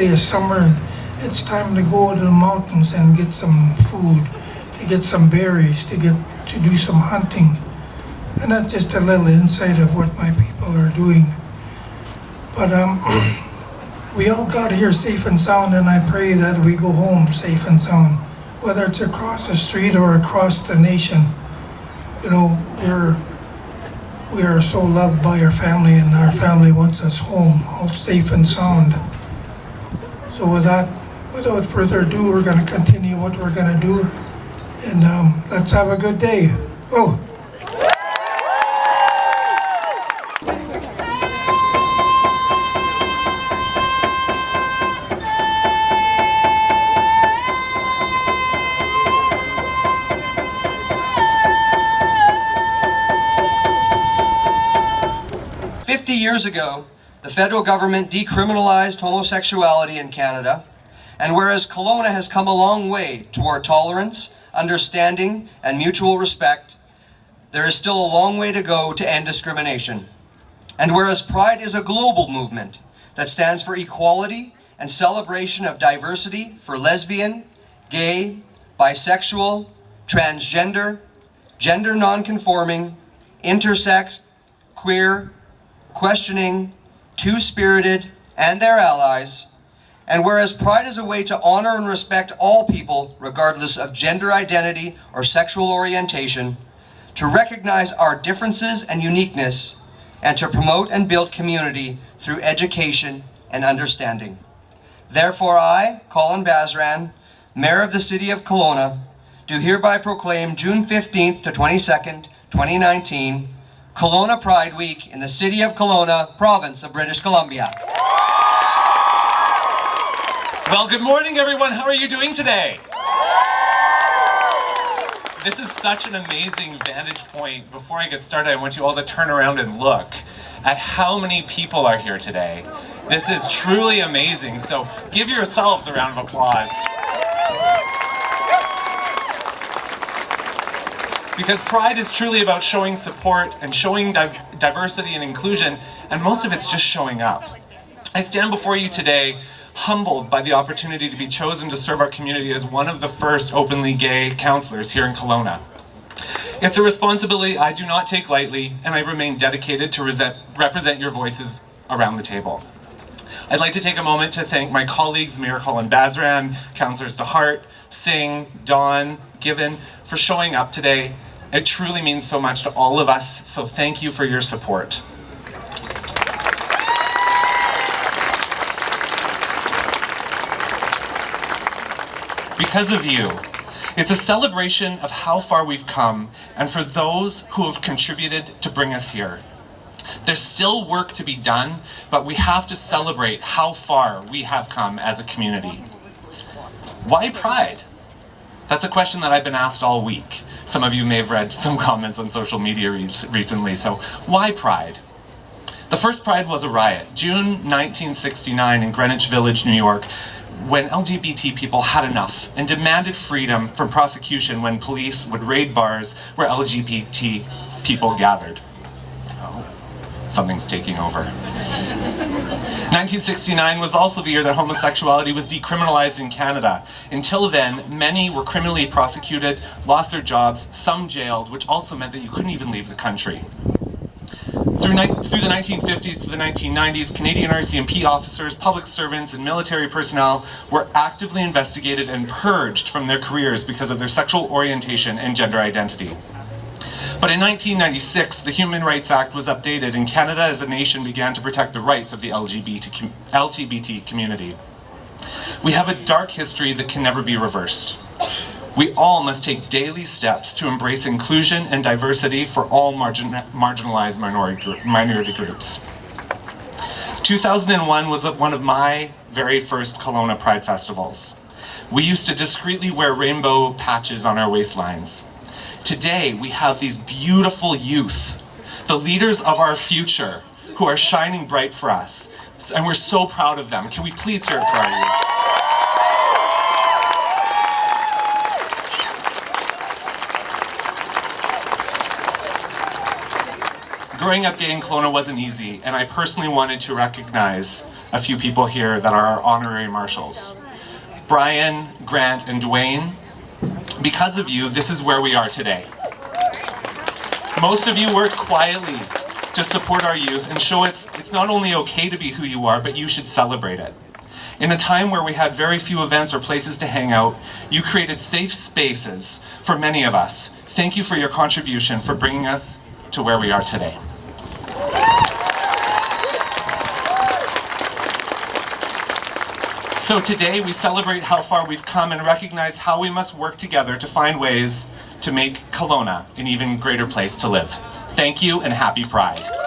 day of summer, it's time to go to the mountains and get some food, to get some berries, to do some hunting. And that's just a little insight of what my people are doing. But we all got here safe and sound, and I pray that we go home safe and sound, whether it's across the street or across the nation. You know, we are so loved by our family, and our family wants us home, all safe and sound. So with that, without further ado, we're going to continue what we're going to do, and let's have a good day. Oh. 50 years ago, the federal government decriminalized homosexuality in Canada, and whereas Kelowna has come a long way toward tolerance, understanding, and mutual respect, there is still a long way to go to end discrimination. And whereas Pride is a global movement that stands for equality and celebration of diversity for lesbian, gay, bisexual, transgender, gender non-conforming, intersex, queer, questioning, two-spirited, and their allies, and whereas Pride is a way to honor and respect all people, regardless of gender identity or sexual orientation, to recognize our differences and uniqueness, and to promote and build community through education and understanding. Therefore I, Colin Basran, Mayor of the City of Kelowna, do hereby proclaim June 15th to 22nd, 2019, Kelowna Pride Week in the City of Kelowna, Province of British Columbia. Well, good morning, everyone. How are you doing today? This is such an amazing vantage point. Before I get started, I want you all to turn around and look at how many people are here today. This is truly amazing, so give yourselves a round of applause. Because Pride is truly about showing support and showing diversity and inclusion, and most of it's just showing up. I stand before you today humbled by the opportunity to be chosen to serve our community as one of the first openly gay councillors here in Kelowna. It's a responsibility I do not take lightly, and I remain dedicated to represent your voices around the table. I'd like to take a moment to thank my colleagues, Mayor Colin Basran, Councillors DeHart, Singh, Dawn, Given, for showing up today. It truly means so much to all of us, so thank you for your support. Because of you, it's a celebration of how far we've come and for those who have contributed to bring us here. There's still work to be done, but we have to celebrate how far we have come as a community. Why Pride? That's a question that I've been asked all week. Some of you may have read some comments on social media recently, so why Pride? The first Pride was a riot, June 1969 in Greenwich Village, New York, when LGBT people had enough and demanded freedom from prosecution when police would raid bars where LGBT people gathered. Oh, something's taking over. 1969 was also the year that homosexuality was decriminalized in Canada. Until then, many were criminally prosecuted, lost their jobs, some jailed, which also meant that you couldn't even leave the country. Through the 1950s to the 1990s, Canadian RCMP officers, public servants, and military personnel were actively investigated and purged from their careers because of their sexual orientation and gender identity. But in 1996, the Human Rights Act was updated, and Canada as a nation began to protect the rights of the LGBT community. We have a dark history that can never be reversed. We all must take daily steps to embrace inclusion and diversity for all marginalized minority groups. 2001 was one of my very first Kelowna Pride festivals. We used to discreetly wear rainbow patches on our waistlines. Today, we have these beautiful youth, the leaders of our future, who are shining bright for us, and we're so proud of them. Can we please hear it for our youth? Growing up gay in Kelowna wasn't easy, and I personally wanted to recognize a few people here that are our honorary marshals. Brian, Grant, and Dwayne, because of you, this is where we are today. Most of you work quietly to support our youth and show it's not only okay to be who you are, but you should celebrate it. In a time where we had very few events or places to hang out, you created safe spaces for many of us. Thank you for your contribution, for bringing us to where we are today. So today we celebrate how far we've come and recognize how we must work together to find ways to make Kelowna an even greater place to live. Thank you and happy Pride.